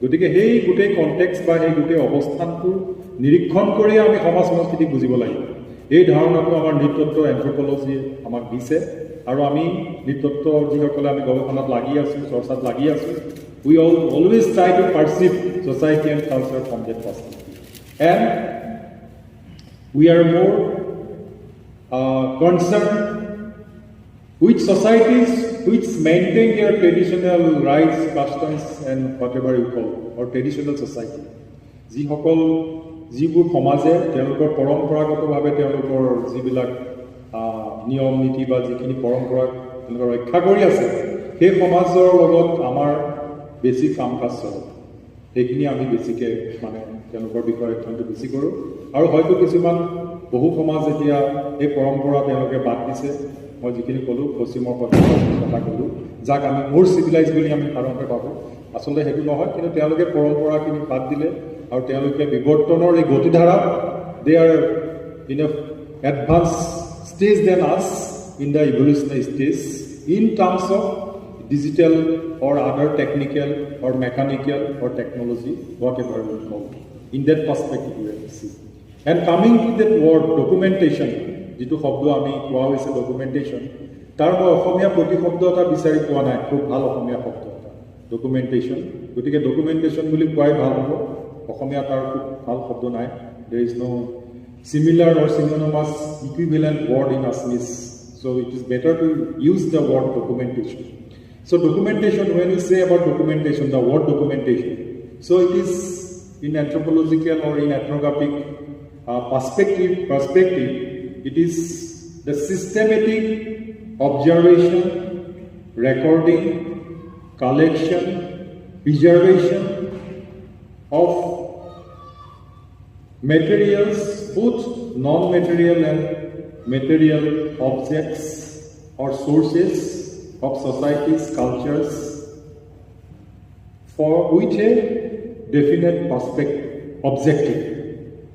গতিকে সেই গোটেই কনটেক্সট বা সেই গোটেই অৱস্থানটো নিৰীক্ষণ কৰি আমি সমাজ সংস্কৃতিক বুজিব লাগিব। এই ধাৰণাটো আমাৰ নৃতত্ব এন্থ্ৰপলজি আমাক দিছে আৰু আমি নৃতত্ব যিসকলে আমি গৱেষণাত লাগি আছোঁ, চৰ্চাত লাগি আছোঁ, we always try to perceive society and culture from that perspective. And we are more concerned with societies which maintain their traditional rights, customs, and whatever you call, or traditional society. যিবোৰ সমাজে তেওঁলোকৰ পৰম্পৰাগতভাৱে তেওঁলোকৰ যিবিলাক নিয়ম নীতি বা যিখিনি পৰম্পৰা তেওঁলোকে ৰক্ষা কৰি আছে, সেই সমাজৰ লগত আমাৰ বেছি কাম কাজ চলে। সেইখিনি আমি বেছিকৈ মানে তেওঁলোকৰ বিষয়ে অধ্যয়নটো বেছি কৰোঁ। আৰু হয়তো কিছুমান বহু সমাজ এতিয়া এই পৰম্পৰা তেওঁলোকে বাদ দিছে। মই যিখিনি ক'লোঁ পশ্চিমৰ কথা ক'লোঁ, যাক আমি মোৰ চিভিলাইজ বুলি আমি সাধাৰণতে ভাবোঁ, আচলতে সেইটো নহয়। কিন্তু তেওঁলোকে পৰম্পৰাখিনি বাদ দিলে আৰু তেওঁলোকে বিৱৰ্তনৰ এই গতিধাৰা they are in a advance stage than us in the evolutionary stage in terms of digital or other technical or mechanical or technology, whatever we call. In that perspective, we have to see. And coming to that word, documentation, jitu shobdo ami koa hoise documentation, tar moi Asomia proti shobdo eta bisari poa nai, khub bhal Asomia shobdo eta documentation. Gotike documentation boli koai bhal hobo, Asomia tar khub bhal shobdo nai. There is no similar or synonymous equivalent word in Assamese, so it is better to use the word documentation. So documentation, when we say about documentation, the word documentation, so it is in anthropological or in ethnographic perspective, it is the systematic observation, recording, collection, preservation of materials, both non-material and material objects or sources of societies, cultures, for with a definite objective.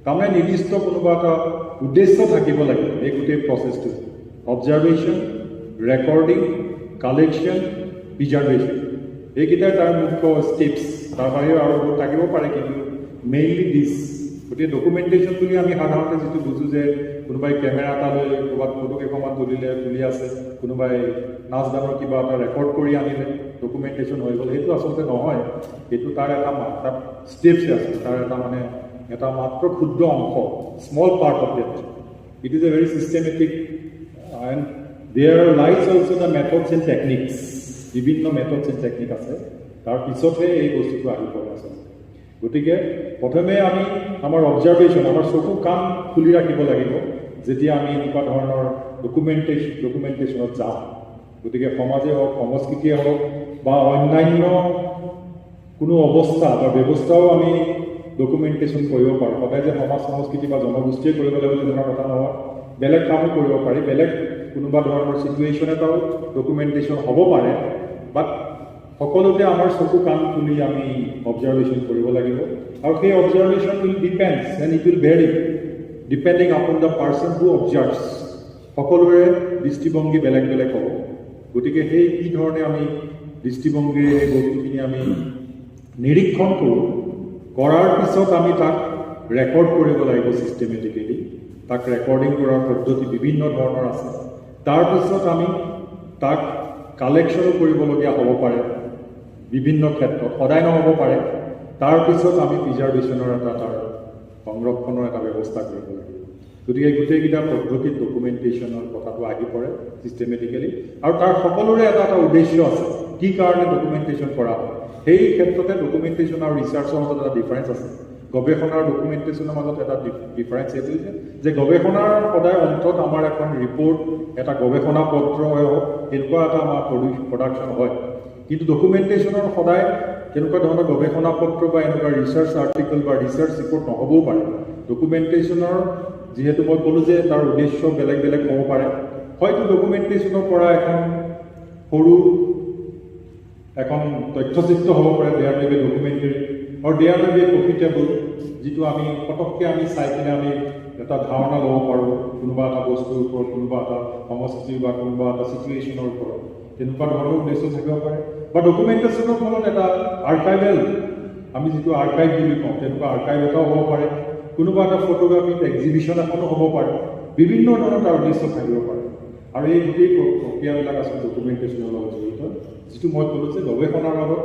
তাৰমানে নিৰ্দিষ্ট কোনোবা এটা উদ্দেশ্য থাকিব লাগে এই গোটেই প্ৰচেছটো। অবজাৰ্ভেশ্যন, ৰেকৰ্ডিং, কালেকশ্যন, প্ৰিজাৰ্ভেশ্যন, এইকেইটাই তাৰ মুখ্য ষ্টেপছ। তাৰ বাহিৰেও আৰু বহুত থাকিব পাৰে, কিন্তু মেইনলি দিছ। গতিকে ডকুমেণ্টেশ্যন বুলি আমি সাধাৰণতে যিটো বুজোঁ যে কোনোবাই কেমেৰা এটা লৈ ক'ৰবাত ফটো কেইখনমান তুলি আছে, কোনোবাই নাচ গানৰ কিবা এটা ৰেকৰ্ড কৰি আনিলে ডকুমেণ্টেশ্যন হৈ গ'ল, সেইটো আচলতে নহয়। সেইটো তাৰ এটা ষ্টেপছ আছে, তাৰ এটা মাত্ৰ ক্ষুদ্ৰ অংশ, small part of that. It is a very systematic and there lies also' the methods and techniques. বিভিন্ন মেথডছ এণ্ড টেকনিক আছে, তাৰ পিছতহে এই বস্তুটো আহি পৰে আচলতে। গতিকে প্ৰথমে আমি আমাৰ অবজাৰ্ভেশ্যন, আমাৰ চকু কাণ খুলি ৰাখিব লাগিব যেতিয়া আমি এনেকুৱা ধৰণৰ ডকুমেণ্টেশ্যনত যাওঁ। গতিকে সমাজে হওক, সংস্কৃতিয়ে হওক বা অন্যান্য কোনো অৱস্থা বা ব্যৱস্থাও আমি ডকুমেণ্টেশ্যন কৰিব পাৰোঁ। সদায় যে সমাজ সংস্কৃতি বা জনগোষ্ঠীয়ে কৰিব লাগিব তেনেকুৱা কথা নহয়, বেলেগ কামো কৰিব পাৰি। বেলেগ কোনোবা ধৰণৰ চিটুৱেশ্যন এটাও ডকুমেণ্টেশ্যন হ'ব পাৰে, বাট সকলোতে আমাৰ চকু কাণ খুলি আমি অবজাৰ্ভেশ্যন কৰিব লাগিব। আৰু সেই observation will depends and it will very depending upon the person who observes. সকলোৰে দৃষ্টিভংগী বেলেগ বেলেগ হ'ব। গতিকে সেই কি ধৰণে আমি দৃষ্টিভংগীৰে এই বস্তুখিনি আমি নিৰীক্ষণ কৰোঁ, কৰাৰ পিছত আমি তাক ৰেকৰ্ড কৰিব লাগিব ছিষ্টেমেটিকেলি। তাক ৰেকৰ্ডিং কৰাৰ পদ্ধতি বিভিন্ন ধৰণৰ আছে। তাৰপিছত আমি তাক কালেকশ্যনো কৰিবলগীয়া হ'ব পাৰে বিভিন্ন ক্ষেত্ৰত, সদায় নহ'ব পাৰে। তাৰপিছত আমি প্ৰিজাৰ্ভেশ্যনৰ তাৰ সংৰক্ষণৰ এটা ব্যৱস্থা কৰিব লাগিব। গতিকে গোটেইকেইটা পদ্ধতিত ডকুমেণ্টেশ্যনৰ কথাটো আহি পৰে ছিষ্টেমেটিকেলি, আৰু তাৰ সকলোৰে এটা উদ্দেশ্য আছে, কি কাৰণে ডকুমেণ্টেশ্যন কৰা হয়। সেই ক্ষেত্ৰতে ডকুমেণ্টেশ্যন আৰু ৰিচাৰ্চৰ মাজত এটা ডিফাৰেঞ্চ আছে। গৱেষণাৰ ডকুমেণ্টেশ্যনৰ মাজত এটা ডিফাৰেঞ্চ এইটো যে গৱেষণাৰ সদায় অন্তত আমাৰ এখন ৰিপৰ্ট, এটা গৱেষণা পত্ৰ হওক, এনেকুৱা এটা আমাৰ প্ৰডাকশ্যন হয়। কিন্তু ডকুমেণ্টেশ্যনৰ সদায় তেনেকুৱা ধৰণৰ গৱেষণা পত্ৰ বা এনেকুৱা ৰিচাৰ্চ আৰ্টিকল বা ৰিচাৰ্চ ৰিপৰ্ট নহ'বও পাৰে। ডকুমেণ্টেশ্যনৰ যিহেতু মই ক'লোঁ যে তাৰ উদ্দেশ্য বেলেগ বেলেগ হ'ব পাৰে। হয়তো ডকুমেণ্টেশ্যনৰ পৰা এখন তথ্যচিত্ৰ হ'ব পাৰে, দেয়াৰ মে বি ডকুমেণ্টেৰী আৰু দেয়াৰ মে বি প্ৰফিটেবল, যিটো আমি পটককৈ আমি চাই কিনে আমি এটা ধাৰণা ল'ব পাৰোঁ কোনোবা এটা বস্তুৰ ওপৰত, কোনোবা এটা সংস্কৃতি বা কোনোবা এটা চিটুৱেশ্যনৰ ওপৰত। তেনেকুৱা ধৰণৰ উদ্দেশ্য থাকিব পাৰে বা ডকুমেণ্টেশ্যনৰ ফলত এটা আৰ্কাইভেল আমি যিটো আৰ্কাইভ বুলি কওঁ তেনেকুৱা আৰ্কাইভ এটাও হ'ব পাৰে কোনোবা এটা ফটোগ্ৰাফিক এক্সিবিশ্যন এখনো হ'ব পাৰে বিভিন্ন ধৰণৰ তাৰ উদ্দেশ্য থাকিব পাৰে আৰু এই গোটেই প্ৰক্ৰিয়াবিলাক আচলতে ডকুমেণ্টেশ্যনৰ লগত জড়িত যিটো মই ক'লোঁ যে গৱেষণাৰ লগত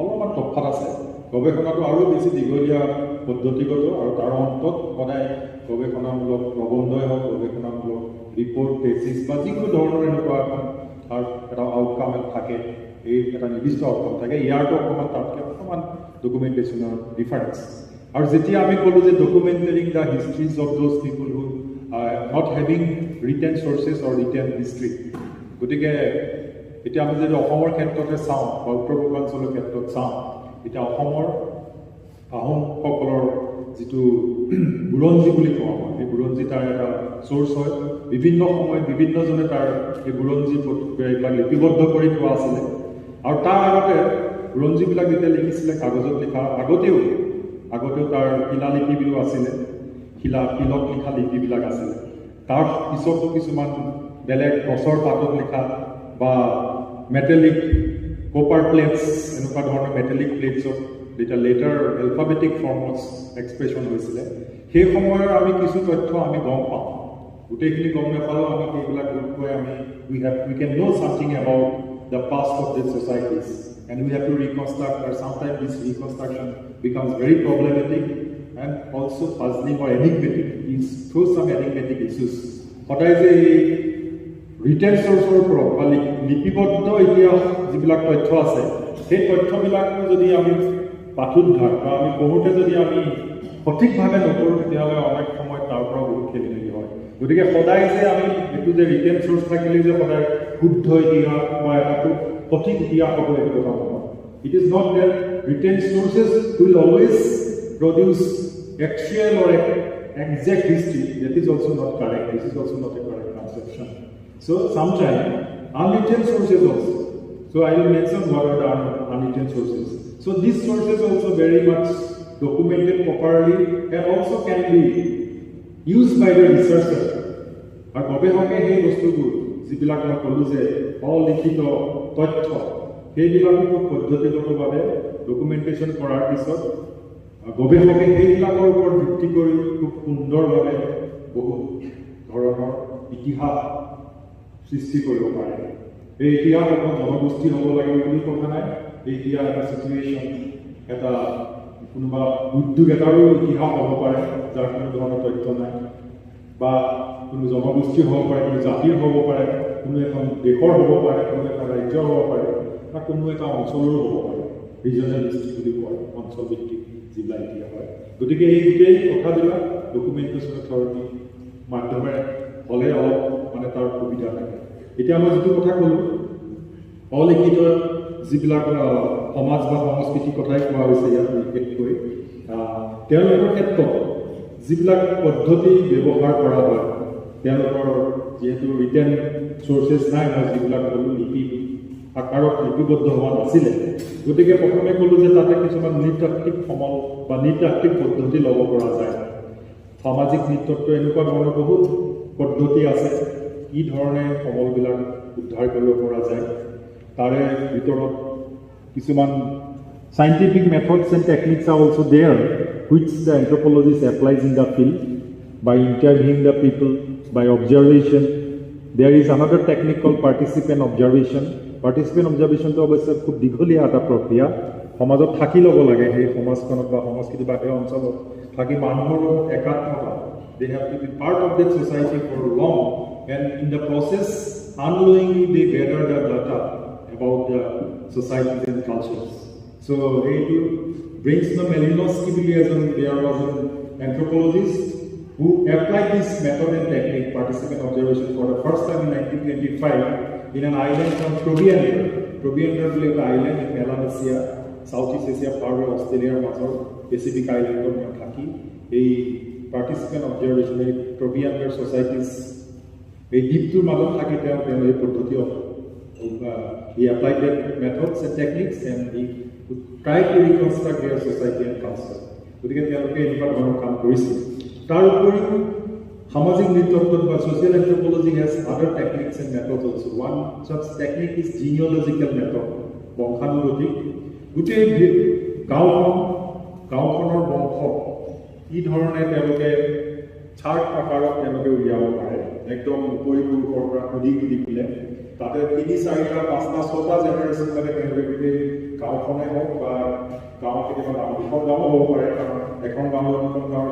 অলপমান তফাত আছে গৱেষণাটো আৰু বেছি দীঘলীয়া পদ্ধতিগত আৰু তাৰ অন্তত সদায় গৱেষণামূলক প্ৰবন্ধই হওক গৱেষণামূলক ৰিপৰ্ট টেচিছ বা যিকোনো ধৰণৰ এনেকুৱা এখন তাৰ এটা আউটকাম থাকে এই এটা নিৰ্দিষ্ট আউটকাম থাকে ইয়াৰটো অকণমান তাতকৈ অকণমান ডকুমেণ্টেশ্যনৰ ডিফাৰেঞ্চ আৰু যেতিয়া আমি ক'লোঁ যে documenting the histories of those people who not having written sources or written history গতিকে এতিয়া আমি যদি অসমৰ ক্ষেত্ৰতে চাওঁ বা উত্তৰ পূৰ্বাঞ্চলৰ ক্ষেত্ৰত চাওঁ এতিয়া অসমৰ আহোমসকলৰ যিটো বুৰঞ্জী বুলি কওঁ আমাৰ এই বুৰঞ্জী তাৰ এটা চ'ৰ্চ হয় বিভিন্ন সময়ত বিভিন্নজনে তাৰ এই বুৰঞ্জী এইবিলাক লিপিবদ্ধ কৰি থোৱা আছিলে আৰু তাৰ আগতে বুৰঞ্জীবিলাক যেতিয়া লিখিছিলে কাগজত লিখা আগতেও তাৰ শিলালিপিবিলাক আছিলে শিলত লিখা লিপিবিলাক আছিলে তাৰ পিছতো কিছুমান বেলেগ গছৰ পাতত লিখা বা মেটেলিক কপাৰ প্লেটছ এনেকুৱা ধৰণৰ মেটেলিক প্লেটছত যেতিয়া লেটাৰ এলফাবেটিক ফৰ্মত এক্সপ্ৰেছন হৈছিলে সেই সময়ৰ আমি কিছু তথ্য আমি গম পাওঁ গোটেইখিনি গম নাপালেও আমি সেইবিলাক গৈ আমি we can know something about the past of these societies and we have to reconstruct or sometimes this reconstruction becomes very problematic and also puzzling or enigmatic it throws some enigmatic issues সদায় যে written চ'ৰ্চৰ ওপৰত বা লিপিবদ্ধ ইতিহাস যিবিলাক তথ্য আছে সেই তথ্যবিলাক যদি আমি পাঠোদ্ধাৰ বা আমি পঢ়োঁতে যদি আমি সঠিকভাৱে নকৰোঁ তেতিয়াহ'লে অনেক সময়ত তাৰ পৰা বহুত খেলিমেলি হয় গতিকে সদায় যে আমি এইটো যে ৰিটেন চ'ৰ্চ থাকিলে যে সদায় শুদ্ধ ইতিহাস বা এটা খুব সঠিক ইতিহাস হ'ব এইটো কথা নহয় it is not that written sources will always produce actual or exact history that is also not correct this is also not a correct conception so sometimes unwritten sources also so I will mention what are the unwritten sources so these sources also very much documented properly and also can be used by the researcher আৰু গৱেষকে সেই বস্তুবোৰ যিবিলাক মই ক'লোঁ যে অলিখিত তথ্য সেইবিলাকো পদ্ধতিগতভাৱে ডকুমেণ্টেশ্যন কৰাৰ পিছত গৱেষকে সেইবিলাকৰ ওপৰত ভিত্তি কৰি খুব সুন্দৰভাৱে বহুত ধৰণৰ ইতিহাস সৃষ্টি কৰিব পাৰে এই ইতিহাস অকল জনগোষ্ঠী হ'ব লাগিব বুলি কথা নাই এই ইতিহাস এটা চিটুৱেশ্যন এটা কোনোবা উদ্যোগ এটাৰো ইতিহাস হ'ব পাৰে যাৰ কোনো ধৰণৰ তথ্য নাই বা কোনো জনগোষ্ঠীৰ হ'ব পাৰে কোনো জাতিৰ হ'ব পাৰে কোনো এখন দেশৰ হ'ব পাৰে কোনো এটা ৰাজ্যৰ হ'ব পাৰে বা কোনো এটা অঞ্চলৰো হ'ব পাৰে ৰিজনেল হিষ্ট্ৰী বুলি কয় অঞ্চলভিত্তিক যিবিলাক ইতিহাস হয় গতিকে এই গোটেই কথাবিলাক ডকুমেণ্টেশ্যন অথৰিটিৰ মাধ্যমেৰে হ'লে অলপ মানে তাৰ সুবিধা থাকে এতিয়া মই যিটো কথা ক'লোঁ অলিখিত যিবিলাক সমাজ বা সংস্কৃতিৰ কথাই কোৱা হৈছে ইয়াত বিশেষকৈ তেওঁলোকৰ ক্ষেত্ৰত যিবিলাক পদ্ধতি ব্যৱহাৰ কৰা হয় তেওঁলোকৰ যিহেতু ৰিটেন চ'ৰ্চেছ নাই মই যিবিলাক ক'লোঁ লিপি আকাৰত লিপিবদ্ধ হোৱা নাছিলে গতিকে প্ৰথমে ক'লোঁ যে তাতে কিছুমান নৃতাত্ত্বিক সমল বা নৃতাত্ত্বিক পদ্ধতি ল'ব পৰা যায় সামাজিক নৃত্যত্ব এনেকুৱা ধৰণৰ বহুত পদ্ধতি আছে কি ধৰণে সমলবিলাক উদ্ধাৰ কৰিব পৰা যায় তাৰে ভিতৰত কিছুমান scientific methods and techniques are also there which the anthropologist applies in the field by interviewing the people by observation there is another technique called participant observation to অৱশ্যে খুব দীঘলীয়া এটা প্ৰক্ৰিয়া সমাজত থাকি ল'ব লাগে সেই সমাজখনত বা সংস্কৃতি বা সেই অঞ্চলত থাকি মানুহৰ একাত্মতা they have to be part of that society for long and in the process unknowingly they gather the data about the societies and cultures so it brings the Malinowski there was an anthropologist who applied this method and technique participant observation for the first time in 1925 in an island from Proviander বুলি এটা island in Melanesia Southeast Asia part of Australia মাজৰ Pacific islandৰ থাকি এই participant observation এই Proviander societies এই দ্বীপটোৰ মাজত থাকি তেওঁ এই পদ্ধতি he applied that methods and techniques and he tried to reconstruct their society and culture গতিকে তেওঁলোকে এনেকুৱা ধৰণৰ কাম কৰিছিল তাৰ উপৰিও Saমাjic Nritya but social anthropology has other techniques and methods also. One such technique is genealogical method. Bonghanurotik. Gute গাঁওখনৰ বংশ কি ধৰণে তেওঁলোকে চাৰ্ট আকাৰত তেওঁলোকে উলিয়াব পাৰে একদম পৰিপুৰুষৰ পৰা সুধি সুধি পেলাই তাতে 3-4টা 5টা 6টা জেনেৰেশ্যন লাগে তেওঁলোকে গোটেই গাঁওখনে হওক বা গাঁও কেতিয়াবা ডাঙৰ গাঁও হ'ব পাৰে কাৰণ এখন গাঁৱৰ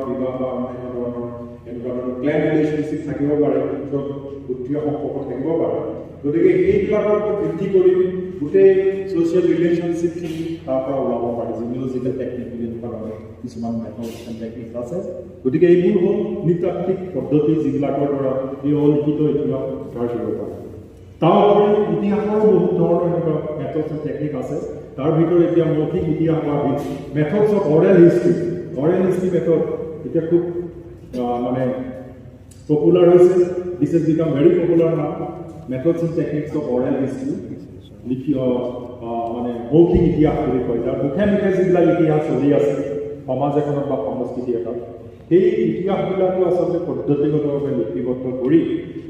বিবাহ বা অন্যান্য ধৰণৰ এনেকুৱা ধৰণৰ ক্লেন ৰিলেশ্যনশ্বিপ থাকিব পাৰে য'ত গোত্ৰীয় সম্পৰ্ক থাকিব পাৰে গতিকে এইবিলাকৰ ওপৰত ভিত্তি কৰি গোটেই ছ'চিয়েল ৰিলেশ্যনশ্বিপখিনি তাৰ পৰা ওলাব পাৰে জিনিঅলজিকেল টেকনিক বুলি এনেকুৱা ধৰণৰ কিছুমান মেথডছ এণ্ড টেকনিক আছে গতিকে এইবোৰ হ'ল নৃতাত্ত্বিক পদ্ধতি যিবিলাকৰ দ্বাৰা এই অলিখিত ইতিহাস উদ্ধাৰ কৰিব পাৰে তাৰ উপৰি ইতিহাসৰ বহুত ধৰণৰ এনেকুৱা মেথডছ এণ্ড টেকনিক আছে তাৰ ভিতৰত এতিয়া মৌখিক ইতিহাস বা methods of oral history method এতিয়া খুব মানে পপুলাৰ হৈছে this is become very popular now methods and techniques of oral history মানে মৌখিক ইতিহাস বুলি কয় যাৰ মুখে মুখে যিবিলাক ইতিহাস চলি আছে সমাজ এখনত বা সংস্কৃতি এটাত সেই ইতিহাসবিলাকো আচলতে পদ্ধতিগতভাৱে লিপিবদ্ধ কৰি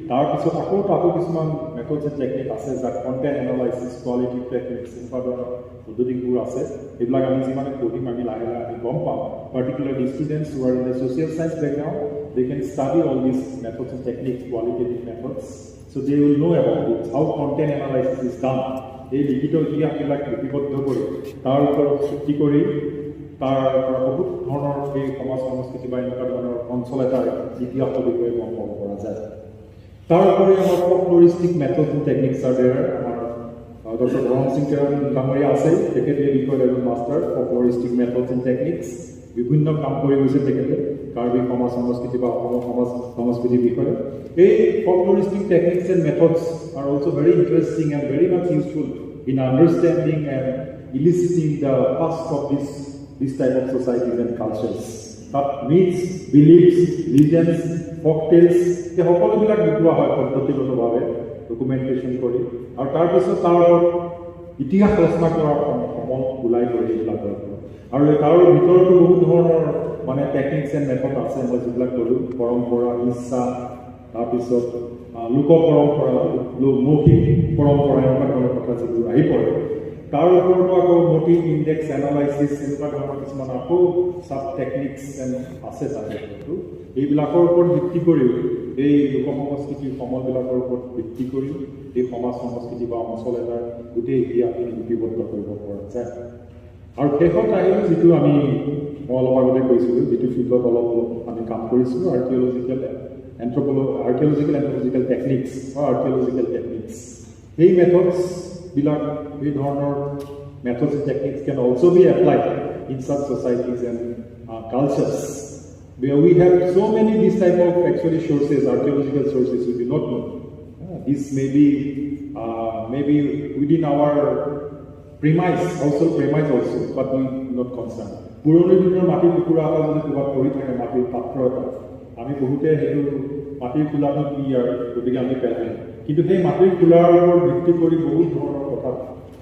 তাৰপিছত তাতো কিছুমান মেথডছ এণ্ড টেকনিক আছে যাক কণ্টেণ্ট এনালাইচিছ কোৱালিটি টেকনিক্স এনেকুৱা ধৰণৰ পদ্ধতিবোৰ আছে এইবিলাক আমি যিমানে পঢ়িম আমি লাহে লাহে আমি গম পাম particularly students who are in the social science background they can study all this methods and techniques qualitative methods so' they will know' about it how content analysis is done এই লিখিত ইতিহাসবিলাক লিপিবদ্ধ কৰি তাৰ ওপৰত ভিত্তি কৰি তাৰ পৰা বহুত ধৰণৰ এই সমাজ সংস্কৃতি বা এনেকুৱা ধৰণৰ অঞ্চল এটাৰ ইতিহাসৰ বিষয়ে গম পাব পৰা যায় তাৰ উপৰি আমাৰ folkloristic methods and techniques are there আমাৰ ডক্টৰ ধৰম সিং ডাঙৰীয়া আছে তেখেতে এই বিষয়ত এজন master folkloristic methods and techniques বিভিন্ন কাম কৰি গৈছে তেখেতে কাৰ্বি সমাজ সংস্কৃতি বা অসমৰ সমাজ সংস্কৃতিৰ বিষয়ে এই folkloristic techniques and methods are also' very interesting and very much useful in understanding and eliciting the past of this type of societies and cultures. That myths, beliefs, legends, folktales, এই সকলোবিলাক দেখুওৱা হয় পদ্ধতিগতভাৱে ডকুমেণ্টেশ্যন কৰি আৰু তাৰপিছত তাৰ ইতিহাস ৰচনা কৰাৰ সমল ওলাই কৰি এইবিলাকৰ আৰু তাৰ ভিতৰতো বহুত ধৰণৰ মানে টেকনিক্স এণ্ড মেথড আছে মই যিবিলাক ক'লোঁ পৰম্পৰা ইচ্ছা তাৰপিছত লোক পৰম্পৰা মৌখিক পৰম্পৰা এনেকুৱা ধৰণৰ কথা যিবোৰ আহি পৰে তাৰ ওপৰতো আকৌ মটিভ ইণ্ডেক্স এনালাইচিছ এনেকুৱা ধৰণৰ কিছুমান আকৌ চাব টেকনিক্স আছে তাৰ ভিতৰতো এইবিলাকৰ ওপৰত ভিত্তি কৰিও এই লোক সংস্কৃতিৰ সমলবিলাকৰ ওপৰত ভিত্তি কৰি এই সমাজ সংস্কৃতি বা অঞ্চল এটাৰ গোটেই ইতিহাসখিনি লিপিবদ্ধ কৰিব পৰা যায় আৰু শেষত আহিলোঁ যিটো আমি মই অলপ আগতে কৈছিলোঁ যিটো ফিল্ডত অলপ আমি কাম কৰিছিলোঁ আৰ্কিঅলজিকেল এন্থ্ৰপলজিকেল টেকনিক্স বা আৰ্কিঅলজিকেল টেকনিক্স এই মেথডছ বিলাক এই ধৰণৰ methods and techniques can also be applied in such societies and cultures where we have so many these type of actually sources, archaeological sources we do not know. This may be within our household premise also, but we not concerned. পুৰণি দিনৰ মাটিৰ টুকুৰা এটা যদি ক'ৰবাত পৰি থাকে মাটিৰ পাত্ৰ এটা আমি বহুতে সেইটো মাটিৰ খোলাটো কি আৰু গতিকে আমি পেলাই কিন্তু সেই মাটিৰ খোলাৰ ওপৰত ভিত্তি কৰি বহুত ধৰণৰ কথা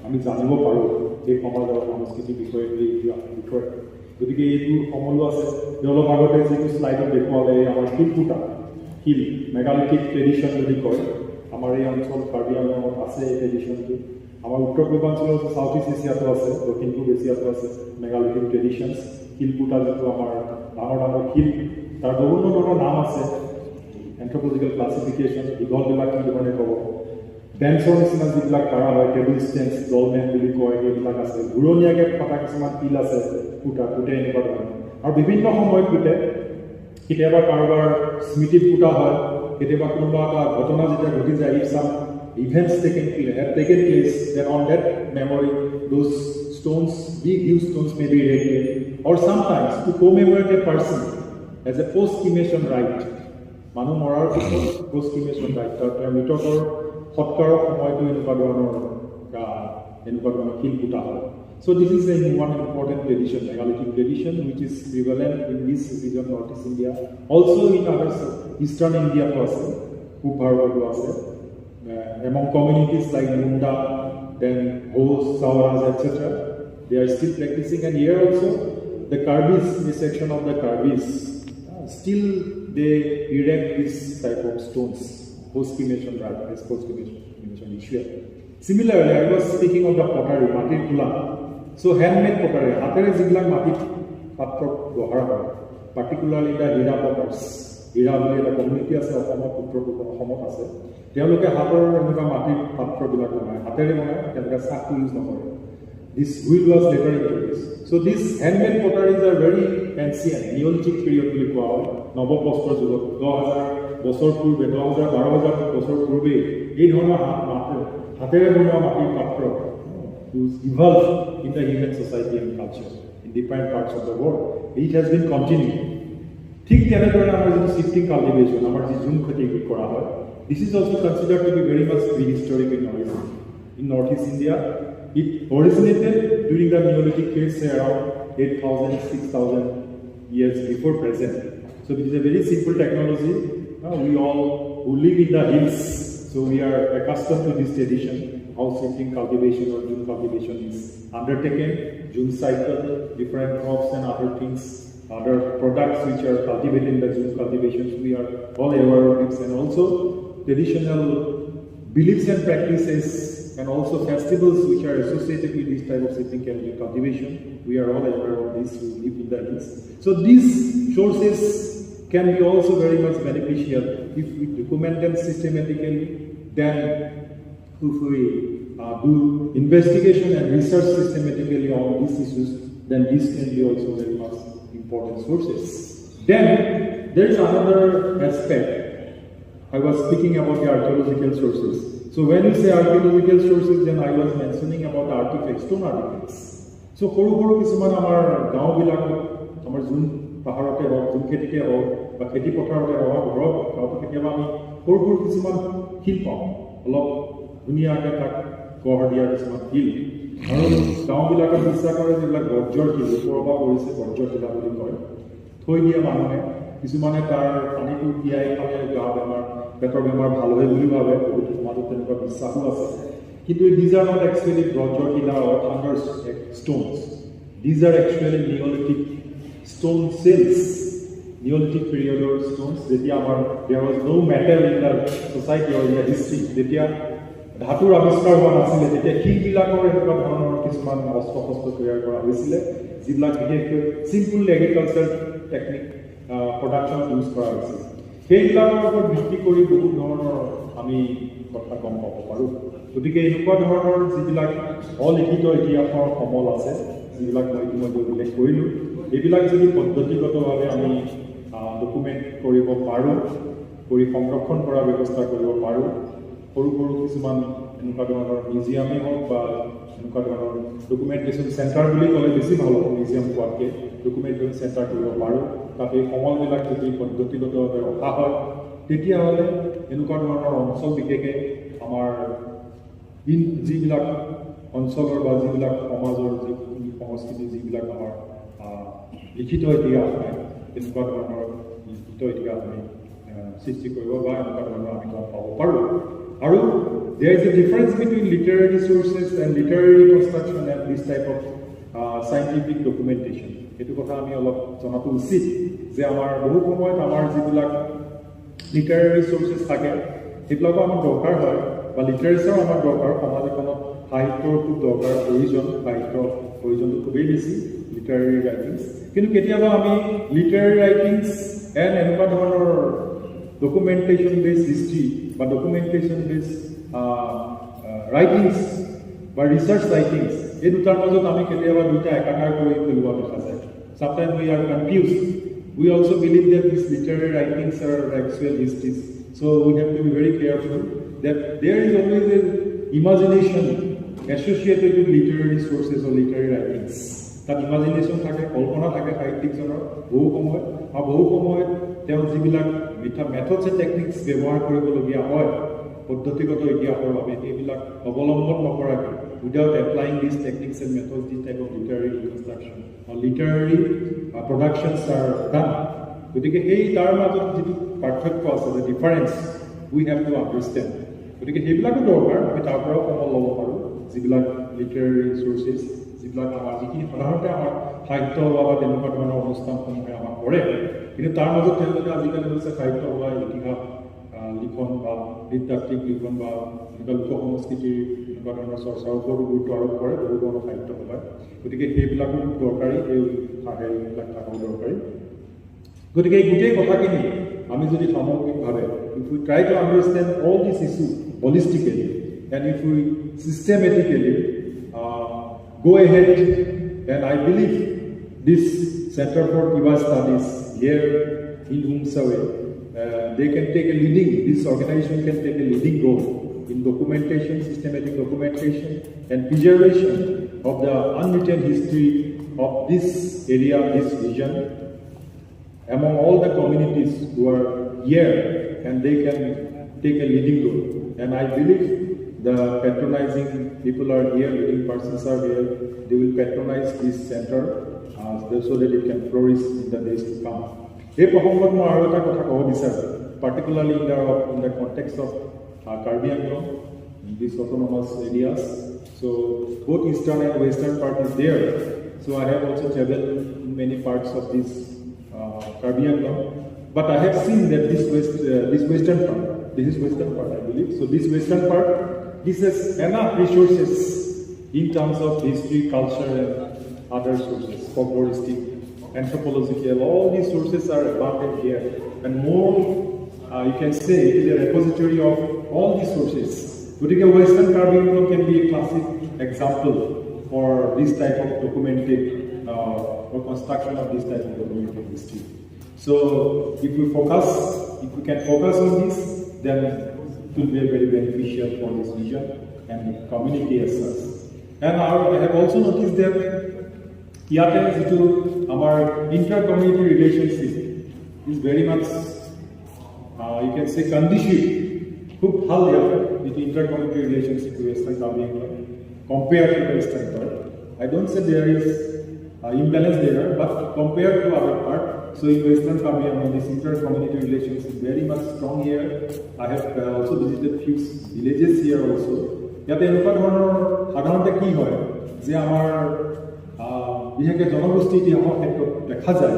আমি জানিব পাৰোঁ এই সমাজৰ সংস্কৃতিৰ বিষয়ে এই ইতিহাসৰ বিষয়ে গতিকে এইবোৰ সমলো আছে অলপ আগতে যিটো শ্লাইডত দেখুৱালে আমাৰ শিল মেগালিথিক ট্ৰেডিশ্যন যদি কয় আমাৰ এই অঞ্চল কাৰ্বি আংলঙত আছে এই ট্ৰেডিশ্যনটো আমাৰ উত্তৰ পূৰ্বাঞ্চলৰ চাউথ ইষ্ট এছিয়াতো আছে দক্ষিণ পূব এছিয়াতো আছে মেগালিথিক ট্ৰেডিশ্যনছ শিলপুটা যিটো আমাৰ ডাঙৰ শিল তাৰ বিভিন্ন ধৰণৰ নাম আছে এন্থ্ৰপলজিকেল ক্লাছিফিকেশ্যন দীঘলবিলাক কি ধৰণে ক'ব বেঞ্চৰ নিচিনা যিবিলাক কৰা হয় টেবুল ষ্টেঞ্চ ডলমেন বুলি কয় সেইবিলাক আছে ঘূৰণীয়াকৈ থকা কিছুমান শিল আছে ফুটে এনেকুৱা ধৰণৰ আৰু বিভিন্ন সময়ত ফুটে কেতিয়াবা কাৰোবাৰ স্মৃতিত ফুটা হয় কেতিয়াবা কোনোবা এটা ঘটনা যেতিয়া ঘটি যায় ইফ চাম events have taken place then on that memory those stones big huge stones may be erected or sometimes to commemorate a person as a post-cremation rite মানুহ মৰাৰ পিছত post-cremation rite তাৰ মৃতকৰ সৎকাৰৰ সময়টো এনেকুৱা ধৰণৰ শিল ফুটা হয় so this is one important tradition megalithic tradition which is prevalent in this region Northeast India also in other Eastern India আছে পূব ভাৰততো আছে among communities like Munda, then Hos, Sauras, etc. They are still practicing, and here also the Karbis, this section of the Karbis, still they erect this type of stones, post-cremation, right? This post-cremation issue. Similarly, I was speaking of the pottery, matir khula. So handmade pottery, hatere jibilak matit patro gohara hoy, particularly the hira potters. Hira boli the community ase Asomot Uttor Asomot ase. Teoloke hator enuka matir patro bilak banai, hatere banai, teloke saku use nokore. This wheel was later introduced. So these handmade potteries are very ancient, Neolithic period বুলি কোৱা হয়, নৱপ্ৰস্তৰ যুগত 10,000 বছৰ পূৰ্বে, 12,000 বছৰ পূৰ্বে এই ধৰণৰ হাতেৰে বনোৱা মাটিৰ পাত্ৰ evolved in the human society and culture in different parts of the world. It has been continued. ঠিক তেনেদৰে আমাৰ যিটো shifting cultivation, আমাৰ যি জুম খেতি কৰা হয়, this is also considered to be very much prehistoric in origin. In Northeast India, it originated during the Neolithic phase, say around 8,000, 6,000 years before present. So it is a very simple technology. We all who live in the hills, so we are accustomed to this tradition, how shifting cultivation or june cultivation is undertaken, june cycle, different crops and other things, other products which are cultivated in the june cultivations. We are all aware of this, and also traditional beliefs and practices and also festivals which are associated with this type of shifting cultivation. We are all aware of this who live in the hills. So these sources can be also very much beneficial if we document them systematically. Then if we do investigation and research systematically on these issues, then these can be also very much important sources. Then there is another aspect. I was speaking about the archaeological sources. So when you say archaeological sources, then I was mentioning about the artifacts, stone artifacts. So horu kisuman amar gaon bilakot amar jun paharote hok, jun khetite hok ba kheti potharote hok, ghor gaoto ketiaba ami horu kisuman hil pao, olop dhuniake tak gor dia kisuman hil. Aru gaon bilakot biswa kore jebilak gorjor hil poroba korise gorjor hila boli koy thoi dia manuhe কিছুমানে তাৰ পানীটো তিয়াই খালে গা বেমাৰ পেটৰ বেমাৰ ভাল হয় বুলি ভাবে, বহুত সমাজত তেনেকুৱা বিশ্বাসো আছে। কিন্তু these are not actually gorjor hila or thunder stones. These are actually Neolithic stone cells, Neolithic period or stones. যেতিয়া আমাৰ there was no metal in the society or in the history, যেতিয়া ধাতুৰ আৱিষ্কাৰ হোৱা নাছিলে, তেতিয়া শিলবিলাকৰ এনেকুৱা ধৰণৰ কিছুমান অস্ত্ৰ তৈয়াৰ কৰা হৈছিলে, যিবিলাক বিশেষকৈ simple agriculture technique production use কৰা হৈছিল। সেইবিলাকৰ ওপৰত ভিত্তি কৰি বহুত ধৰণৰ আমি কথা গম পাব পাৰোঁ। গতিকে এনেকুৱা ধৰণৰ যিবিলাক অলিখিত ইতিহাসৰ সমল আছে, যিবিলাক মই ইতিমধ্যে উল্লেখ কৰিলোঁ, এইবিলাক যদি পদ্ধতিগতভাৱে আমি ডকুমেণ্ট কৰিব পাৰোঁ, কৰি সংৰক্ষণ কৰাৰ ব্যৱস্থা কৰিব পাৰোঁ, সৰু সৰু কিছুমান এনেকুৱা ধৰণৰ মিউজিয়ামেই হওক বা এনেকুৱা ধৰণৰ ডকুমেণ্টেশ্যন চেণ্টাৰ বুলি ক'লে বেছি ভাল হ'ব, মিউজিয়াম কোৱাতকৈ ডকুমেণ্টেশ্যন চেণ্টাৰ কৰিব পাৰোঁ। তাত এই সমলবিলাক যদি পদ্ধতিগতভাৱে ৰখা হয়, তেতিয়াহ'লে এনেকুৱা ধৰণৰ অঞ্চল বিশেষে আমাৰ যিবিলাক অঞ্চলৰ বা যিবিলাক সমাজৰ যিখিনি সংস্কৃতি, যিবিলাক আমাৰ লিখিত ইতিহাস নাই, তেনেকুৱা ধৰণৰ লিখিত ইতিহাস আমি সৃষ্টি কৰিব বা এনেকুৱা ধৰণৰ আমি গম পাব পাৰোঁ। আৰু there is a difference between literary sources and literary reconstruction and this type of scientific documentation. এইটো কথা আমি অলপ জনাটো উচিত যে আমাৰ বহু সময়ত আমাৰ যিবিলাক লিটাৰেৰী চ'ৰ্চেছ থাকে সেইবিলাকো আমাৰ দৰকাৰ হয়, বা লিটাৰেচাৰো আমাৰ দৰকাৰ। সমাজ এখনত সাহিত্যৰ খুব দৰকাৰ, সাহিত্যৰ প্ৰয়োজনটো খুবেই বেছি, লিটাৰেৰী ৰাইটিংছ। কিন্তু কেতিয়াবা আমি লিটাৰেৰী ৰাইটিংছ এণ্ড এনেকুৱা ধৰণৰ ডকুমেণ্টেশ্যন বেছ হিষ্ট্ৰী বা ডকুমেণ্টেশ্যন বেছ ৰাইটিংছ বা ৰিচাৰ্চ ৰাইটিংছ, এই দুটাৰ মাজত আমি কেতিয়াবা দুটা একাকাৰ কৰি পেলোৱা দেখা যায়। Sometimes we are confused. We also believe that these literary writings are actual histories. So we have to be very careful that there is always an imagination associated with literary sources or literary writings. That imagination থাকে, কল্পনা থাকে সাহিত্যিকজনৰ বহু সময়ত, আৰু বহু সময়ত তেওঁ যিবিলাক methods and techniques ব্যৱহাৰ কৰিবলগীয়া হয় পদ্ধতিগত ইতিহাসৰ বাবে, সেইবিলাক অৱলম্বন নকৰাকৈ, without applying these techniques and methods, this type of literary reconstruction or literary productions are done. গতিকে সেই তাৰ মাজত যিটো পাৰ্থক্য আছে, the difference we have to understand. গতিকে সেইবিলাকো দৰকাৰ, আমি তাৰ পৰাও সমল ল'ব পাৰোঁ, যিবিলাক লিটাৰেৰী চ'ৰ্চেছ, যিবিলাক আমাৰ যিখিনি সাধাৰণতে আমাৰ সাহিত্য বা তেনেকুৱা ধৰণৰ অনুষ্ঠানসমূহে আমাক কৰে, কিন্তু তাৰ মাজত তেওঁলোকে আজিকালি হৈছে সাহিত্য বা ইতিহাস লিখন বা নৃতাত্ত্বিক লিখন বা এনেকুৱা লোক সংস্কৃতিৰ এনেকুৱা ধৰণৰ চৰ্চাৰ ওপৰতো গুৰুত্ব আৰোপ কৰে বহু ধৰণৰ সাহিত্য সভায় গতিকে সেইবিলাকো দৰকাৰী এই হেৰিবিলাক থকাও দৰকাৰী গতিকে এই গোটেই কথাখিনি আমি যদি সামগ্ৰিকভাৱে if we try to understand all these issues holistically and if we systematically go ahead and I believe this Center for Tiwa Studies here in Umsawe they can take a leading, this organization can take a leading role in documentation, systematic documentation and preservation of the unwritten history of this area, this region among all the communities who are here and they can take a leading role. And I believe the patronizing people are here, leading persons are here, they will patronize this center so that it can flourish in the days to come. এই প্ৰসংগত মই আৰু এটা কথা ক'ব বিচাৰোঁ particularly in the context of Karbi Anglong, these autonomous areas. So both eastern and western part is there. So I have also traveled in many parts of this Karbi Anglong. But I have seen that this western part, this is western part I believe. So this western part, this has enough resources in terms of history, culture and other sources, folkloristic, anthropological, all these sources are abundant here. And more, you can say, it is a repository of all these sources. Gotike Western Karbi Anglong can be a classic example for this type of documented or construction of this type of documented history. So if we can focus on this, then it will be very beneficial for this region and community as such. And I have also noticed that ইয়াতে যিটো আমাৰ inter-community relationship is very much you can say conducive খুব ভাল ইয়াতে যিটো inter-community relationship to Western Karbi Anglong compared to the Western part. I don't say there is imbalance there, but compared to other part, so in Western Karbi Anglong this inter-community relations is very much strong here. I have also visited few villages here also. ইয়াতে এনেকুৱা ধৰণৰ সাধাৰণতে কি হয় যে আমাৰ বিশেষকৈ জনগোষ্ঠী ইতিহাসৰ ক্ষেত্ৰত দেখা যায়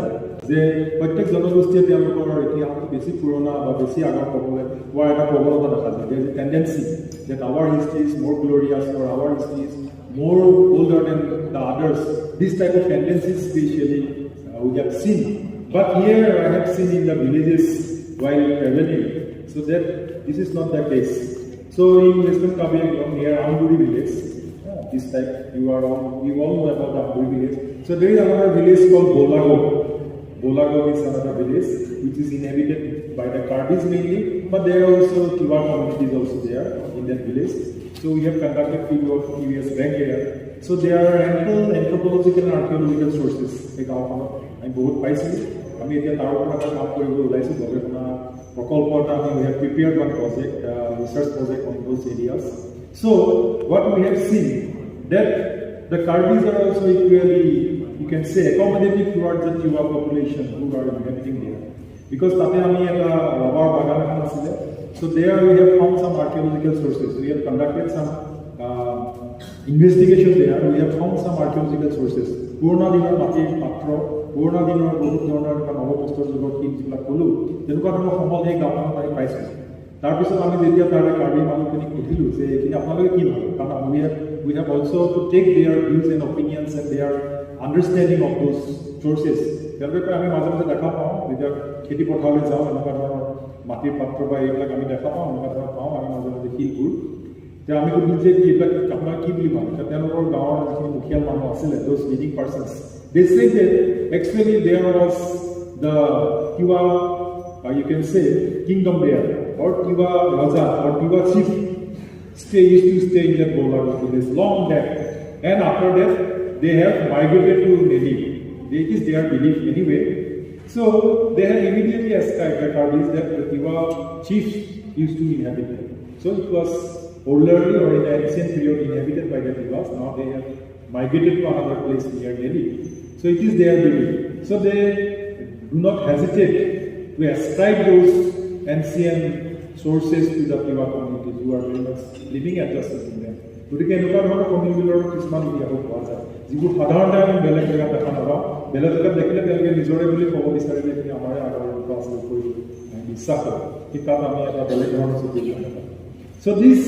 যে প্ৰত্যেক জনগোষ্ঠীয়ে তেওঁলোকৰ ইতিহাসটো বেছি পুৰণা বা বেছি আগৰ ক'বলৈ পোৱাৰ এটা প্ৰৱণতা দেখা যায় there is a tendency that our history is more glorious or our history is more older than the others. This type of tendencies especially we have seen. But here I have seen in the villages while traveling, so that this is not the case. So in Western Karbi Anglong near Amburi village, this type you all know about the Amburi village. So there is another village called Bolago. Bolago is another village which is inhabited by the Karbis mainly, but there are also Tiwa communities also there in that village. So we have conducted few years back here. So there are ample anthropological and archaeological sources. এই গাঁওখনত আমি বহুত পাইছিলোঁ আমি এতিয়া তাৰ ওপৰত এটা কাম কৰিব ওলাইছোঁ গৱেষণা প্ৰকল্প এটা আমি we have prepared one project research project on those areas. So what we have seen that the Karbis are also equally you can say accommodative towards the Tiwa population who are inhabiting there because তাতে আমি এটা rubber বাগান এখন আছিলে. So there we have found some archaeological sources. We have conducted some investigation there. We have found some archaeological sources. পুৰণা দিনৰ মাটিৰ পাত্ৰ, পুৰণা দিনৰ বহুত ধৰণৰ নৱপ্ৰস্তৰ যুগৰ শিল যিবিলাক ক'লোঁ তেনেকুৱা ধৰণৰ সম্পদ এই গাঁওখনত আমি পাইছোঁ. তাৰপিছত আমি যেতিয়া তাৰে কাৰ্বি মানুহখিনিক সুধিলোঁ যে এইখিনি আপোনালোকে কি ভাবে কাৰণ we have also to take their views and opinions and their understanding of those sources. তেওঁলোকে আমি মাজে মাজে দেখা পাওঁ যেতিয়া খেতি পথাৰলৈ যাওঁ এনেকুৱা ধৰণৰ মাটিৰ পাত্ৰ বা এইবিলাক আমি দেখা পাওঁ এনেকুৱা ধৰণৰ পাওঁ আমি মাজে মাজে শিলবোৰ এতিয়া আমি সুধিলোঁ যে এইবিলাক আপোনাৰ কি বুলি ভাবে তেওঁলোকৰ গাঁৱৰ যিখিনি মুখিয়াল মানুহ আছিলে those leading persons they say that actually there was the Tiwa you can say kingdom there or Tiwa Raja or Tiwa chief used to stay in that Bolago village long back and after that they have migrated to Delhi. It is their belief anyway. So they have immediately ascribed the Karbis that the Tiwa chiefs used to inhabit there. So it was olderly or in the ancient period inhabited by the Tiwas. Now they have migrated to another place near Delhi. So it is their belief. So they do not hesitate to ascribe those ancient sources to the Tiwa communities who are very much living adjacent in them. গতিকে এনেকুৱা ধৰণৰ কমিউনিটিৰ কিছুমান ইতিহাস পোৱা যায় যিবোৰ সাধাৰণতে আমি বেলেগ জেগাত দেখা নাপাওঁ বেলেগ জেগাত দেখিলে তেওঁলোকে নিজৰে বুলি ক'ব বিচাৰিলে এইখিনি আমাৰ আগৰ আছে কৰি বিশ্বাস কৰোঁ ঠিক তাত আমি এটা বেলেগ ধৰণৰ চিটুৱেশ্যন দেখা So these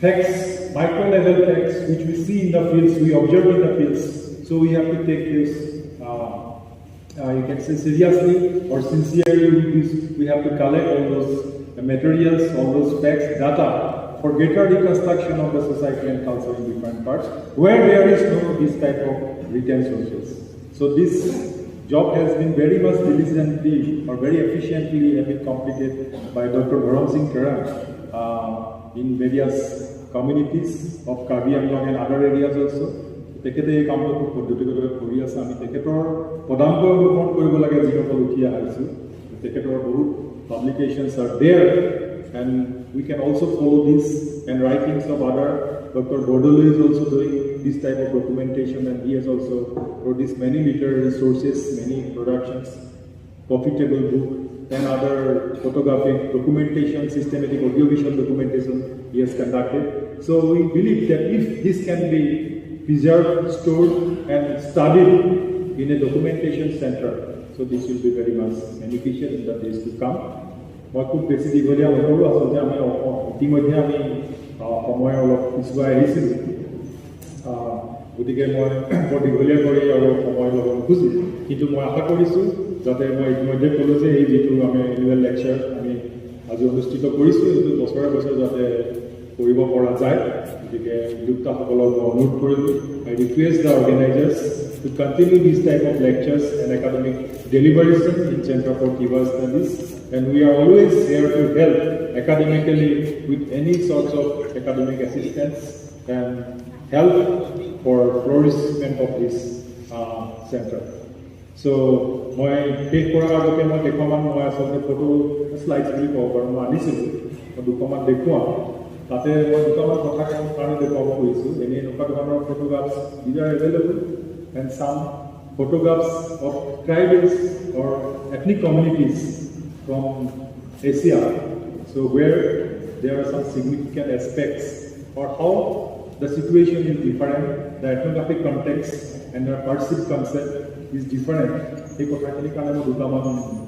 facts, micro level facts which we see in the fields, we observe in the fields, so we have to take this you can say seriously or sincerely with this. We have to collect all those materials, all those facts, data for greater reconstruction of the society and culture in different parts where there is no this type of written sources. So this job has been very much diligently or very efficiently completed by Dr. Bharam Singh Karan in various communities of Karbi Anglong and other areas also. তেখেতে এই কামটো খুব পদ্ধতিগতভাৱে কৰি আছে আমি তেখেতৰ পদাঙ্ক অনুসৰণ কৰিব লাগে যিসকল উঠি আহিছোঁ তেখেতৰ বহুত publications are there and we can also follow this and writings of other Dr. Bordolo is also doing this type of documentation and he has also produced many literary sources, many productions, profitable book and other photographic documentation, systematic audiovisual documentation he has conducted. So we believe that if this can be preserved, stored and studied in a documentation center, so this will be very much beneficial in the days to come. মই খুব বেছি দীঘলীয়া নকৰোঁ আচলতে আমি ইতিমধ্যে আমি সময় অলপ পিছুৱাই আহিছিলোঁ গতিকে মই বৰ দীঘলীয়া কৰি অলপ সময় ল'ব নোখোজোঁ কিন্তু মই আশা কৰিছোঁ যাতে মই ইতিমধ্যে ক'লোঁ যে এই যিটো আমি এনুৱেল লেকচাৰ আমি আজি অনুষ্ঠিত কৰিছোঁ সেইটো বছৰে বছৰে যাতে কৰিব পৰা যায় গতিকে উদ্যোক্তাসকলক মই অনুৰোধ কৰিলোঁ I request the organizers to continue this type of lectures and academic deliberation in Center for Tiwa Studies and we are always here to help academically with any sorts of academic assistance and help for flourishment of this center. So মই শেষ কৰাৰ আগতে মই দেখুৱাম মই আচলতে photo slides বুলি ক'ব পাৰোঁ মই আনিছিলোঁ মই দুখনমান দেখুৱাম তাতে মই দুটামান কথা কাৰণে দেখুৱাব খুজিছোঁ এনে এনেকুৱা ধৰণৰ photographs these are available and some photographs of tribes or ethnic communities from Asia so where there are some significant aspects or how the situation is different the ethnographic context and the perceived concept is different এই কথাখিনিৰ কাৰণে মোৰ দুটামান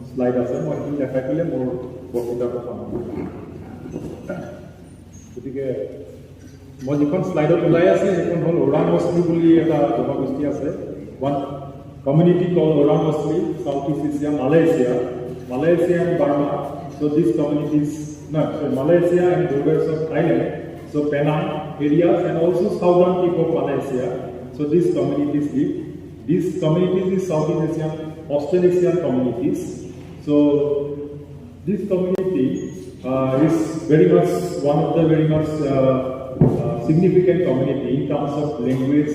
slide আছে মই এইখিনি দেখাই পেলাই মোৰ বক্তৃতাৰ কথা গতিকে মই যিখন শ্লাইডত ওলাই আছে সেইখন হ'ল ওৰাং মছলি বুলি এটা জনগোষ্ঠী আছে one community called Orang Mostly, Southeast Asia, Malaysia and Burma. So these communities, Malaysia and borders of Thailand, so Penang areas and also southern tip of Malaysia. So these communities live. These communities is Southeast Asian, Australasian communities. So this community is very much one of the very much significant community in terms of language,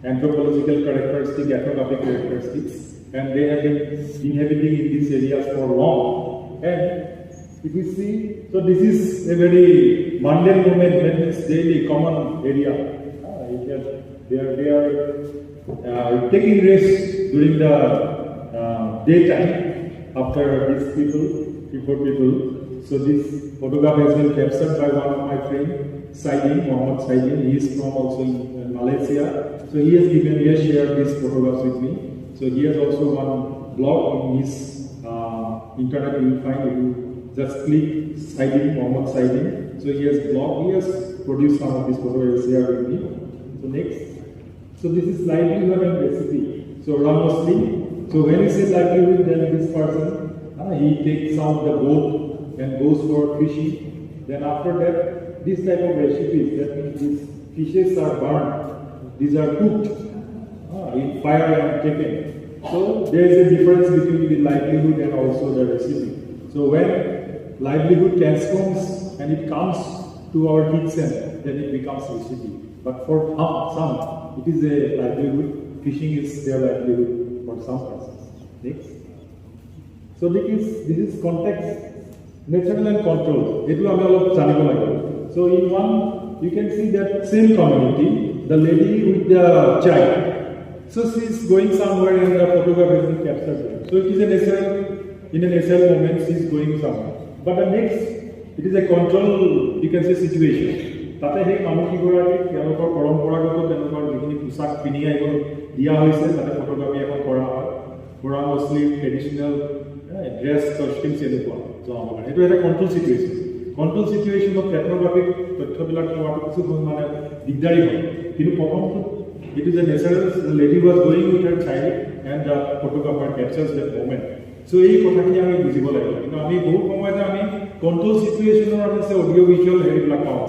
anthropological characteristics, ethnographic characteristics, and they have been inhabiting in these areas for long. And if you see, so this is a very mundane moment, that means daily common area. They are taking rest during the daytime after these people. So this photograph has been captured by one of my friends, Mohammed Saidin. He is from also in Malaysia. So he has shared these photographs with me. So he has also one blog on his internet. You will find if you just click Mohammed Saidin. So he has blog. He has produced some of these photographs here with me. So next. So this is livelihood and recipe. So mostly. So when you say livelihood, then this person he takes out the boat and goes for fishing. Then after that, this type of recipes, that means these fishes are burned. These are cooked in fire and taken. So there is a difference between the livelihood and also the recipe. So when livelihood transforms and it comes to our kitchen, then it becomes recipe. But for some, it is a livelihood. Fishing is their livelihood for some persons. Next. So this is context, natural and control. So in one, you can see that same community, the lady with the child. So she is going somewhere and the photograph has been captured. So it is in a natural moment she is going somewhere. But the next, it is a control, you can say, situation. তাতে সেই মানুহকেইগৰাকীক তেওঁলোকৰ পৰম্পৰাগত তেওঁলোকৰ যিখিনি পোচাক পিন্ধি আহিব দিয়া হৈছে তাতে ফটোগ্ৰাফী এখন কৰা হয় বড়া মুছলিম ট্ৰেডিশ্যনেল ড্ৰেছ কষ্টিউমছ এনেকুৱা জনাব পাৰে এইটো এটা কণ্ট্ৰল চিটুৱেশ্যনত এথন'গ্ৰাফিক তথ্যবিলাক পোৱাটো কিছু মানে দিগদাৰী হয় কিন্তু প্ৰথমটো it is a natural the lady was going with her child and the photographer captures that moment so এই কথাখিনি আমি বুজিব লাগিব কিন্তু আমি বহুত সময়তে আমি কণ্ট্ৰল চিটুৱেশ্যনৰ আছে অডিঅ' ভিজুৱেল হেৰিবিলাক পাওঁ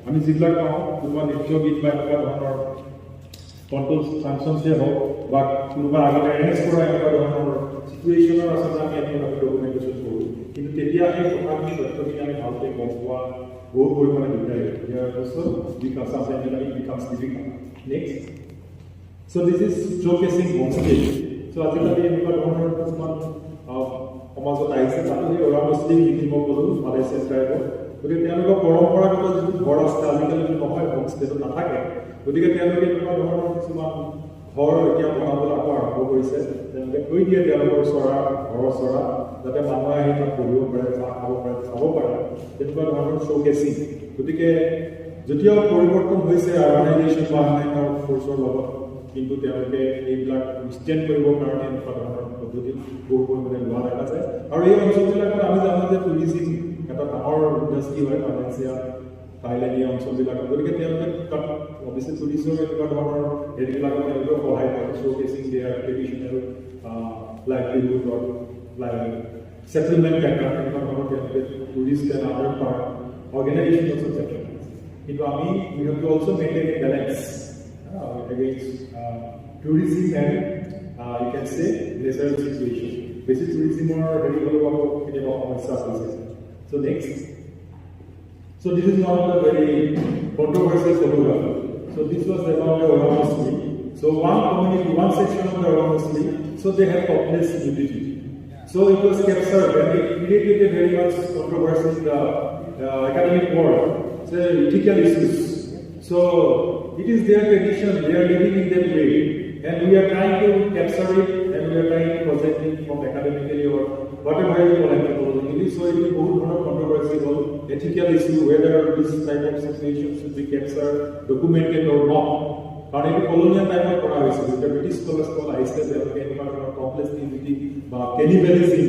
আমি যিবিলাক পাওঁ কোনোবা নৃত্য গীত বা এনেকুৱা ধৰণৰ কণ্ট্ৰল ফাংচনছেই হওক বা কোনোবা আগতে এৰেঞ্জ কৰা এনেকুৱা ধৰণৰ চিটুৱেশ্যনৰ আচলতে আমি এথন'গ্ৰাফিক ডকুমেণ্টেশ্যন কৰোঁ কিন্তু তেতিয়া সেই কথাখিনি তথ্যখিনি আমি ভালকৈ গম পোৱা বহুত পৰিমাণে দিগদাৰী ইয়াৰ পাছত বিকাশ becomes difficult. Next. So this is showcasing homestay. So আজিকালি এনেকুৱা ধৰণৰ কিছুমান সমাজত আহিছে তাতো সেই ওৰা মুছলিম যিখিনি মই ক'লোঁ মালয়েছিয়ান ট্ৰাইবত গতিকে তেওঁলোকৰ পৰম্পৰাগত যিটো ঘৰ আছে আজিকালি নহয় হোমষ্টেটো নাথাকে গতিকে তেওঁলোকে এনেকুৱা ধৰণৰ কিছুমান ঘৰ এতিয়া বনাবলৈ আকৌ আৰম্ভ কৰিছে তেওঁলোকে থৈ দিয়ে তেওঁলোকৰ ঘৰৰ চৰা যাতে মানুহে আহি তাত পঢ়িব পাৰে চাহ খাব পাৰে চাব পাৰে তেনেকুৱা ধৰণৰ শ্ব'কেচিং গতিকে যদিও পৰিৱৰ্তন হৈছে আৰ্বানাইজেশ্যন বা অনলাইনৰ ফ'ৰ্চৰ লগত কিন্তু তেওঁলোকে এইবিলাক ষ্টেণ্ড কৰিবৰ কাৰণে এনেকুৱা ধৰণৰ পদ্ধতি বহু পৰিমাণে লোৱা দেখা যায় আৰু এই অঞ্চলবিলাকত আমি জানো যে টুৰিজিম এটা ডাঙৰ ইণ্ডাষ্ট্ৰী হয় মালয়েছিয়া থাইলেণ্ড এই অঞ্চলবিলাকত গতিকে তেওঁলোকে তাত অৱশ্যে টুৰিজমৰ এনেকুৱা ধৰণৰ হেৰিবিলাকত তেওঁলোকে সহায় কৰে showcasing their traditional livelihood settlement background এনেকুৱা ধৰণৰ তেওঁলোকে tourist and other part organization also' settlement কিন্তু আমি we have to also maintain a balance against tourism and you can say natural situation. Basic tourism or heavy So next. So this is not a very controversial photograph. So this was about the Oran Muslim. So one section of the Oran Muslim, so they have topless nudity. So it was captured and it created a very much controversy in the academic world. So ethical issues. So it is their tradition, they are living in that way, and we are trying to capture it, and we are trying to project it from academically or whatever you like to call it. So it is both one of controversial ethical issue whether this type of situation should be captured, documented or not. But in the colonial time of the British scholars call ISIS, they have complex nudity, cannibalism.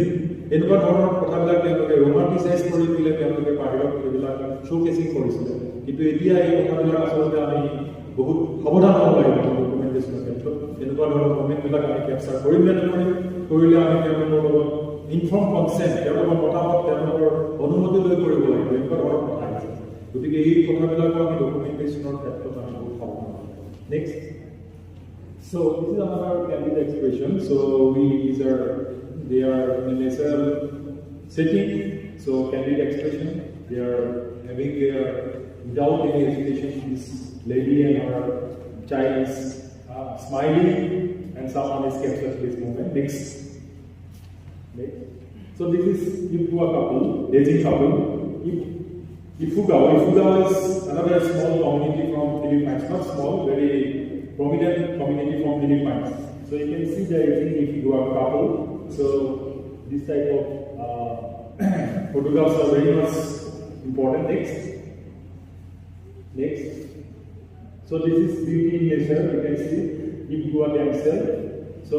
এনেকুৱা ধৰণৰ কথাবিলাক তেওঁলোকে ৰোমান্টিচাইজ কৰি দিলে তেওঁলোকে বাহিৰত এইবিলাক শ্ব'কেচিং কৰিছিলে কিন্তু এতিয়া এই কথাবিলাক আচলতে আমি বহুত সাৱধান হ'ব লাগিব ডকুমেণ্টেশ্যনৰ ক্ষেত্ৰত এনেকুৱা ধৰণৰ কমেণ্টবিলাক আমি কেপচাৰ কৰিম নে নকৰিম কৰিলে আমি তেওঁলোকৰ লগত ইনফৰ্ম কনচেণ্ট তেওঁলোকৰ মতামত তেওঁলোকৰ অনুমতি লৈ কৰিব লাগিব এনেকুৱা ধৰণৰ কথা আহিছে গতিকে এই কথাবিলাকো আমি ডকুমেণ্টেশ্যনৰ ক্ষেত্ৰত আমি বহুত সাৱধান হ'ব next So this is another candid expression. So they are in a natural setting. So candid expression. They are having their without any hesitation. This lady and her child is smiling, and someone is captured this moment. Next. So this is Tiwa couple, dating couple. Ifugao is another small community from Philippines. Not small, very prominent community from Philippines. So you can see that if you are a couple, so this type of photographs are very much important. Next. So this is beauty in nature. You can see if you are themselves. So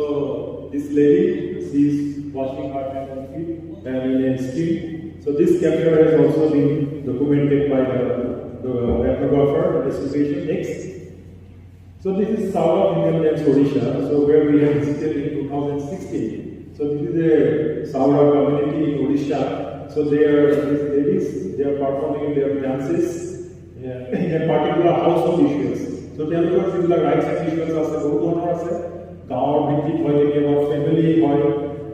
this lady, she is washing her hands and feet and in skin. So this capture has also been documented by the ethnographer. The situation. Next. So this is south of Indian lands, Odisha, so where we have visited in 2016. So this is a Saura community in Odisha. So these ladies, they are performing their dances in a particular household issues. So they are looking at rights and issues as a good honor, as a town, victim, family,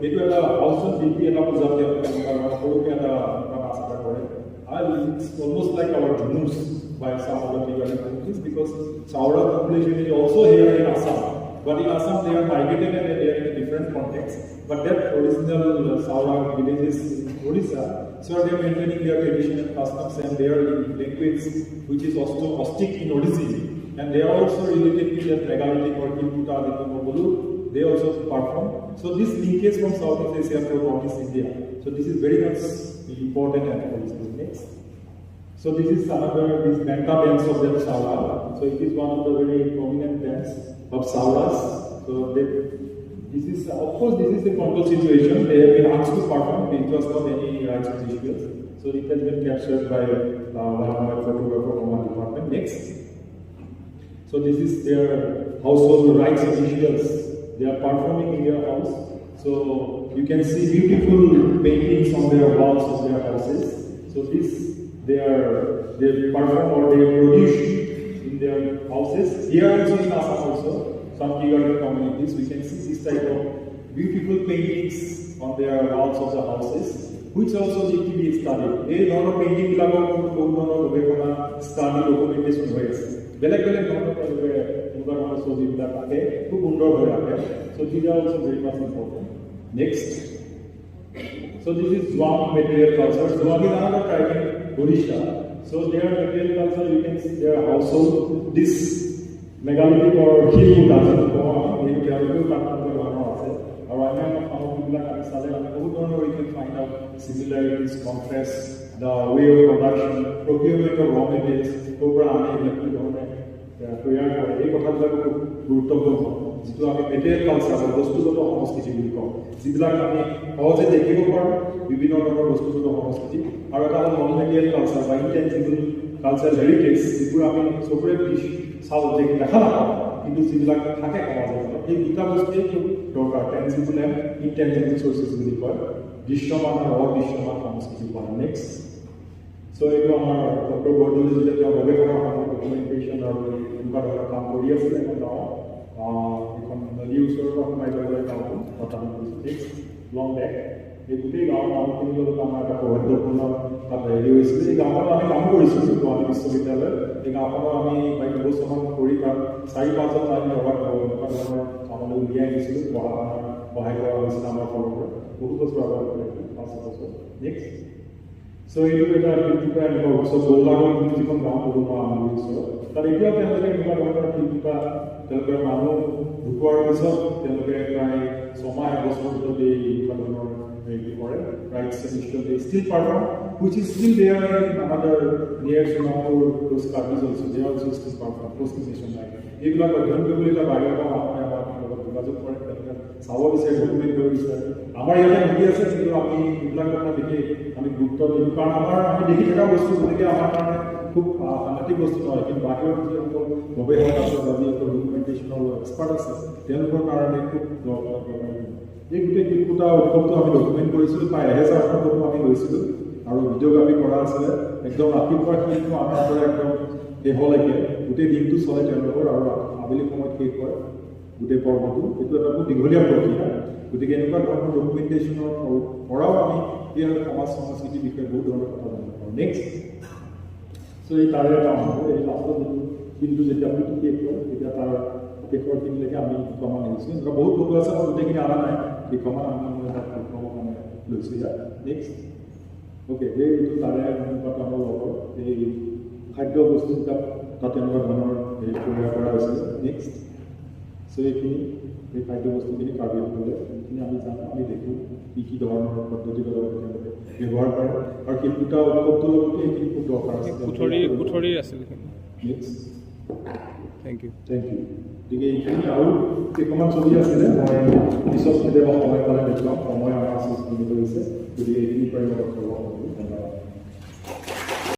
it will also be a it's almost like our Junus by some of the Tibetan countries because Saura population is also here in Assam. But in Assam they are migrated and they are in a different context. But that original Saura villages in Odisha, so they are maintaining their tradition and customs and their language which is also Austic in origin. And they are also related to that megalithic or Kilputa, they also perform. So this linkage from Southeast Asia to Northeast India. So this is very much important and original. Next. So this is another, this manta dance of them Saura. So it is one of the very prominent dance of Sauras. So this is, of course, this is a control situation. They have been asked to perform. It was not any rights officials. So it has been captured by one of my photographer from our department. Next. So this is their household rights officials. They are performing in their house. So you can see beautiful paintings on their walls of their houses. So this they perform or they produce in their houses. Here also in Assam also, some Tiwa communities, we can see this type of beautiful paintings on their walls of the houses, which also need to be studied. A lot of painting study documentation ways. So these are also very much important. Next. So this is Zwam material culture. Zwam is another tribe in Odisha. So their material culture, you can see their household. This megalithic or hill culture, we can find out similarities, contrasts, the way of production, procurement of raw materials, যিটো আমি material culture বস্তুগত সংস্কৃতি বুলি কওঁ, যিবিলাক আমি সহজে দেখিব পাৰোঁ বিভিন্ন ধৰণৰ বস্তুগত সংস্কৃতি, আৰু এটা হ'ল নন মেটেৰিয়েল কালচাৰ বা ইনটেঞ্জিবল কালচাৰেল হেৰিটেজ, যিবোৰ আমি চকুৰে চাওঁ দেখা নাপাওঁ, কিন্তু যিবিলাক থাকে সমাজত, এই দুটা বস্তুৱেই খুব দৰকাৰ, টেঞ্জিবল এণ্ড ইনটেঞ্জিবল চ'ৰ্চেছ বুলি কয়, দৃশ্যমান আৰু অদৃশ্যমান সংস্কৃতি পোৱা। নেক্সট। চ' এইটো আমাৰ ডক্টৰ বৰদলৈ যেতিয়া তেওঁ গৱেষণাৰ সময়ত ডকুমেণ্টেশ্যন আৰু এনেকুৱা ধৰণৰ কাম কৰি আছিলে এখন গাঁৱত, এখন নদীৰ ওচৰৰ পৰা সোমাই গৈ গাঁওখন বৰ্তমান কৰিছোঁ। নেক্সট লং বেক, এই গোটেই গাঁৱৰ মানুহখিনিৰ লগত আমাৰ এটা সৌহাৰ্দ্যপূৰ্ণ তাত হেৰি হৈছিলে। এই গাঁওখনত আমি কাম কৰিছিলোঁ গুৱাহাটী বিশ্ববিদ্যালয়ত। এই গাঁওখনত আমি প্ৰায় দুবছৰমান কৰি তাত 4-5জন আমি এনেকুৱা ধৰণৰ কামলৈ উলিয়াই আনিছিলোঁ, পঢ়া শুনাৰ সহায় কৰা হৈছিলে আমাৰ ফালৰ পৰা বহুত বছৰ আগত, 5 বছৰ। নেক্সট। চ' এইটো এটা শিল্পীকা এনেকুৱা উৎসৱ গৌলাগৰ বুলি যিখন গাঁও পঢ়োৱা আমাৰ ওচৰত, তাত এতিয়াও তেওঁলোকে এনেকুৱা ধৰণৰ শিল্পীকা, তেওঁলোকে মানুহ ঢুকোৱাৰ পিছত তেওঁলোকে প্ৰায় 6-1 বছৰৰ ভিতৰত এই এনেকুৱা ধৰণৰ হেৰি কৰে, rights and still perform, which is still there in another near Sonapur, those countries also, they also still perform post-nation life. এইবিলাক অধ্যয়ন কৰিবলৈ এটা বাহিৰৰ পৰা মানুহে আমাৰ লগত যোগাযোগ কৰে, তেওঁলোকে চাব বিচাৰে, ডকুমেণ্ট কৰিব বিচাৰে। আমাৰ ইয়াতে মিলি আছে, কিন্তু আমি এইবিলাক কথা দেখি আমি গুৰুত্ব দিওঁ, কাৰণ আমি দেখি থকা বস্তু গতিকে আমাৰ কাৰণে খুব সাংঘাতিক বস্তু নহয়, কিন্তু বাহিৰৰ যিসকল গৱেষক আছে বা যিসকল ডকুমেণ্টেশ্যনৰ এক্সপাৰ্ট আছে তেওঁলোকৰ কাৰণে খুব দৰকাৰ। এই গোটেই শিল্পতা উৎসৱটো আমি ডকুমেণ্ট কৰিছিলোঁ, প্ৰায় 1000খন ফটো আমি লৈছিলোঁ আৰু ভিডিঅ'গ্ৰাফি কৰা আছিলে। একদম ৰাতিপুৱা শিল্প আমাৰ পৰা একদম শেষলৈকে গোটেই দিনটো চলে তেওঁলোকৰ, আৰু আবেলি সময়ত শেষ হয় গোটেই পৰ্বটো। এইটো এটা বহুত দীঘলীয়া প্ৰক্ৰিয়া, গতিকে এনেকুৱা ধৰণৰ ডকুমেণ্টেশ্যনৰ পৰাও আমি এই সমাজ সংস্কৃতিৰ বিষয়ে বহুত ধৰণৰ কথা জানিব পাৰোঁ। নেক্সট। চ' এই তাৰে এটা অংশ, এই লাষ্টত কিন্তু যেতিয়া আমি শেষ হয় তেতিয়া তাৰ শেষৰ খিনিলৈকে আমি দুখমান লৈছোঁ। এনেকুৱা বহুত ফটো আছে, মই গোটেইখিনি অনা নাই, কেইখনমান আমি তাত মানে লৈছোঁ ইয়াত। নেক্সট। অ'কে, এইটো তাৰে অনুপাত আমাৰ লগত এই খাদ্য বস্তু তাত এনেকুৱা ধৰণৰ হেৰি তৈয়াৰ কৰা হৈছিল। নেক্সট। চ' এইখিনি এই খাদ্য বস্তুখিনি কাৰ্বিসকলে যিখিনি আমি জানো, আমি দেখোঁ কি ধৰণৰ পদ্ধতিৰ লগত তেওঁলোকে ব্যৱহাৰ কৰে, আৰু শিল্পীতা উৎসৱটোৰ লগতে এইখিনি খুব দৰকাৰ আছে। নেক্সট। Thank you. গতিকে এইখিনি আৰু কেইখনমান ছবি আছিলে, মই পিছত কেতিয়াবা সময় পালে দেখুৱাম, সময় আমাৰ সীমিত হৈছে, গতিকে এইখিনি পাৰিব ধন্যবাদ।